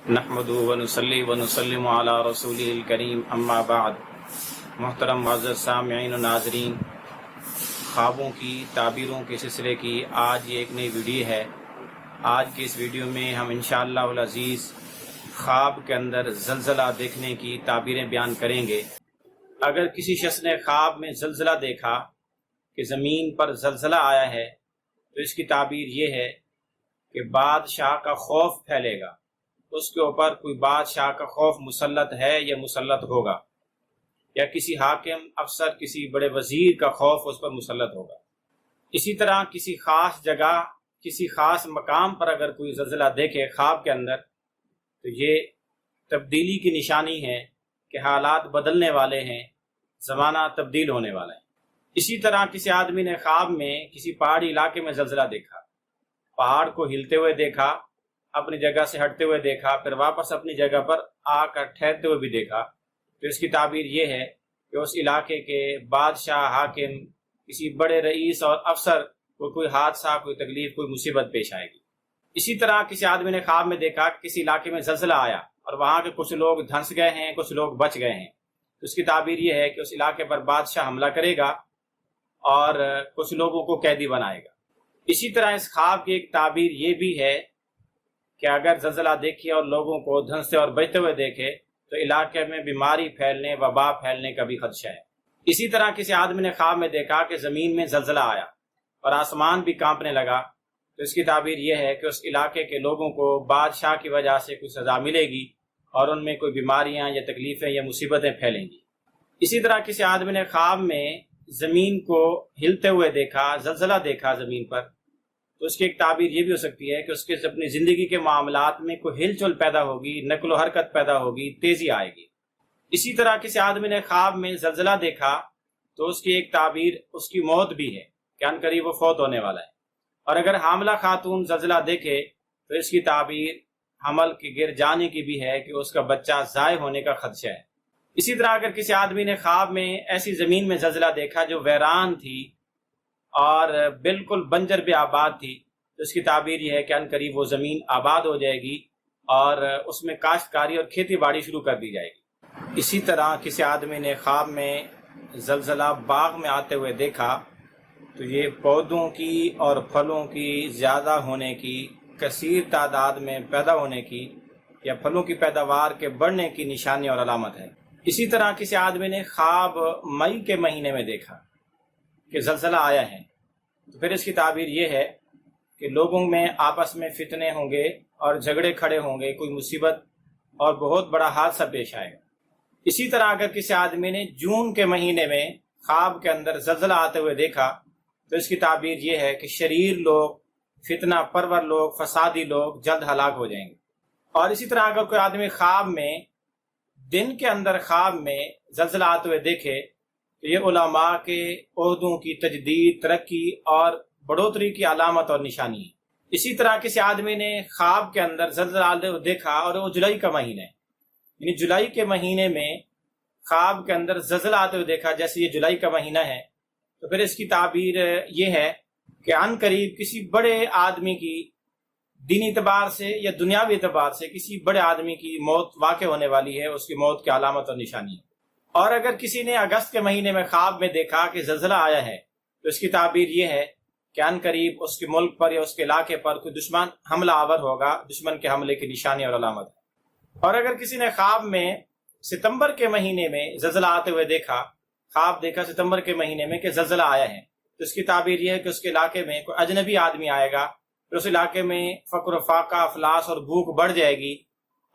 نحمدہ ونصلی ونسلم علی رسولہ الکریم اما بعد۔ محترم معزز سامعین و ناظرین، خوابوں کی تعبیروں کے سلسلے کی آج یہ ایک نئی ویڈیو ہے۔ آج کی اس ویڈیو میں ہم انشاءاللہ العزیز خواب کے اندر زلزلہ دیکھنے کی تعبیریں بیان کریں گے۔ اگر کسی شخص نے خواب میں زلزلہ دیکھا کہ زمین پر زلزلہ آیا ہے تو اس کی تعبیر یہ ہے کہ بادشاہ کا خوف پھیلے گا، اس کے اوپر کوئی بادشاہ کا خوف مسلط ہے یا مسلط ہوگا، یا کسی حاکم افسر کسی بڑے وزیر کا خوف اس پر مسلط ہوگا۔ اسی طرح کسی خاص جگہ کسی خاص مقام پر اگر کوئی زلزلہ دیکھے خواب کے اندر تو یہ تبدیلی کی نشانی ہے کہ حالات بدلنے والے ہیں، زمانہ تبدیل ہونے والا ہے۔ اسی طرح کسی آدمی نے خواب میں کسی پہاڑی علاقے میں زلزلہ دیکھا، پہاڑ کو ہلتے ہوئے دیکھا، اپنی جگہ سے ہٹتے ہوئے دیکھا، پھر واپس اپنی جگہ پر آ کر ٹھہرتے ہوئے بھی دیکھا، تو اس کی تعبیر یہ ہے کہ اس علاقے کے بادشاہ، حاکم، کسی بڑے رئیس اور افسر کو کوئی حادثہ، کوئی تکلیف، کوئی مصیبت پیش آئے گی۔ اسی طرح کسی آدمی نے خواب میں دیکھا کہ کسی علاقے میں زلزلہ آیا اور وہاں کے کچھ لوگ دھنس گئے ہیں، کچھ لوگ بچ گئے ہیں، تو اس کی تعبیر یہ ہے کہ اس علاقے پر بادشاہ حملہ کرے گا اور کچھ لوگوں کو قیدی بنائے گا۔ اسی طرح اس خواب کی ایک تعبیر یہ بھی ہے کہ اگر زلزلہ دیکھے اور لوگوں کو دھنستے اور بچتے ہوئے دیکھے تو علاقے میں بیماری پھیلنے، وبا پھیلنے کا بھی خدشہ ہے۔ اسی طرح کسی آدمی نے خواب میں دیکھا کہ زمین میں زلزلہ آیا اور آسمان بھی کانپنے لگا، تو اس کی تعبیر یہ ہے کہ اس علاقے کے لوگوں کو بادشاہ کی وجہ سے کوئی سزا ملے گی اور ان میں کوئی بیماریاں یا تکلیفیں یا مصیبتیں پھیلیں گی۔ اسی طرح کسی آدمی نے خواب میں زمین کو ہلتے ہوئے دیکھا، زلزلہ دیکھا زمین پر، تو اس کی ایک تعبیر یہ بھی ہو سکتی ہے کہ اس کے اپنی زندگی کے معاملات میں کوئی ہل چل پیدا ہوگی، نقل و حرکت پیدا ہوگی، تیزی آئے گی۔ اسی طرح کسی آدمی نے خواب میں زلزلہ دیکھا تو اس کی ایک تعبیر اس کی موت بھی ہے کہ ان قریب وہ فوت ہونے والا ہے۔ اور اگر حاملہ خاتون زلزلہ دیکھے تو اس کی تعبیر حمل کے گر جانے کی بھی ہے کہ اس کا بچہ ضائع ہونے کا خدشہ ہے۔ اسی طرح اگر کسی آدمی نے خواب میں ایسی زمین میں زلزلہ دیکھا جو ویران تھی اور بالکل بنجر بھی آباد تھی تو اس کی تعبیر یہ ہے کہ ان قریب وہ زمین آباد ہو جائے گی اور اس میں کاشتکاری اور کھیتی باڑی شروع کر دی جائے گی۔ اسی طرح کسی آدمی نے خواب میں زلزلہ باغ میں آتے ہوئے دیکھا تو یہ پودوں کی اور پھلوں کی زیادہ ہونے کی، کثیر تعداد میں پیدا ہونے کی یا پھلوں کی پیداوار کے بڑھنے کی نشانی اور علامت ہے۔ اسی طرح کسی آدمی نے خواب مئی کے مہینے میں دیکھا کہ زلزلہ آیا ہے تو پھر اس کی تعبیر یہ ہے کہ لوگوں میں آپس میں فتنے ہوں گے اور جھگڑے کھڑے ہوں گے، کوئی مصیبت اور بہت بڑا حادثہ پیش آئے گا۔ اسی طرح اگر کسی آدمی نے جون کے مہینے میں خواب کے اندر زلزلہ آتے ہوئے دیکھا تو اس کی تعبیر یہ ہے کہ شریر لوگ، فتنہ پرور لوگ، فسادی لوگ جلد ہلاک ہو جائیں گے۔ اور اسی طرح اگر کوئی آدمی خواب میں دن کے اندر خواب میں زلزلہ آتے ہوئے دیکھے تو یہ علماء کے عہدوں کی تجدید، ترقی اور بڑھوتری کی علامت اور نشانی ہے۔ اسی طرح کسی آدمی نے خواب کے اندر زلزلہ آتے ہوئے دیکھا اور وہ جولائی کا مہینہ ہے، یعنی جولائی کے مہینے میں خواب کے اندر زلزلہ آتے ہوئے دیکھا جیسے یہ جولائی کا مہینہ ہے، تو پھر اس کی تعبیر یہ ہے کہ عن قریب کسی بڑے آدمی کی دینی اعتبار سے یا دنیاوی اعتبار سے کسی بڑے آدمی کی موت واقع ہونے والی ہے، اس کی موت کی علامت اور نشانی ہے۔ اور اگر کسی نے اگست کے مہینے میں خواب میں دیکھا کہ زلزلہ آیا ہے تو اس کی تعبیر یہ ہے کہ عن قریب اس کے ملک پر یا اس کے علاقے پر کوئی دشمن حملہ آور ہوگا، دشمن کے حملے کی نشانی اور علامت ہے۔ اور اگر کسی نے خواب میں ستمبر کے مہینے میں زلزلہ آتے ہوئے دیکھا، خواب دیکھا ستمبر کے مہینے میں کہ زلزلہ آیا ہے، تو اس کی تعبیر یہ ہے کہ اس کے علاقے میں کوئی اجنبی آدمی آئے گا، پھر اس علاقے میں فقر و فاقہ، افلاس اور بھوک بڑھ جائے گی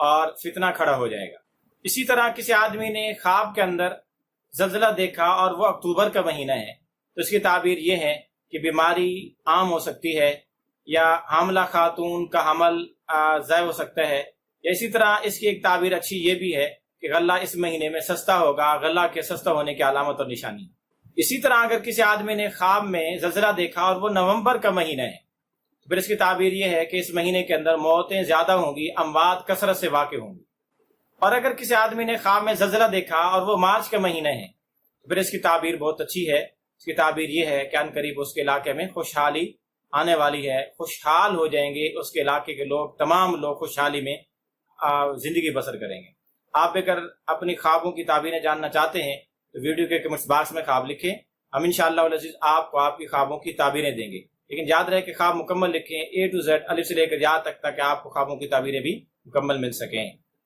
اور فتنہ کھڑا ہو جائے گا۔ اسی طرح کسی آدمی نے خواب کے اندر زلزلہ دیکھا اور وہ اکتوبر کا مہینہ ہے تو اس کی تعبیر یہ ہے کہ بیماری عام ہو سکتی ہے یا حاملہ خاتون کا حمل ضائع ہو سکتا ہے، یا اسی طرح اس کی ایک تعبیر اچھی یہ بھی ہے کہ غلہ اس مہینے میں سستا ہوگا، غلہ کے سستا ہونے کی علامت اور نشانی۔ اسی طرح اگر کسی آدمی نے خواب میں زلزلہ دیکھا اور وہ نومبر کا مہینہ ہے تو پھر اس کی تعبیر یہ ہے کہ اس مہینے کے اندر موتیں زیادہ ہوں گی، اموات کثرت سے واقع ہوں گی۔ اور اگر کسی آدمی نے خواب میں زلزلہ دیکھا اور وہ مارچ کا مہینہ ہے تو پھر اس کی تعبیر بہت اچھی ہے، اس کی تعبیر یہ ہے کہ ان قریب اس کے علاقے میں خوشحالی آنے والی ہے، خوشحال ہو جائیں گے اس کے علاقے کے لوگ، تمام لوگ خوشحالی میں زندگی بسر کریں گے۔ آپ اگر اپنی خوابوں کی تعبیریں جاننا چاہتے ہیں تو ویڈیو کے کمنٹس باکس میں خواب لکھیں، ہم انشاءاللہ العزیز آپ کو آپ کی خوابوں کی تعبیریں دیں گے، لیکن یاد رہے کہ خواب مکمل لکھیں، A to Z الف سے لے کر یا تک، تاکہ آپ کو خوابوں کی تعبیریں بھی مکمل مل سکیں۔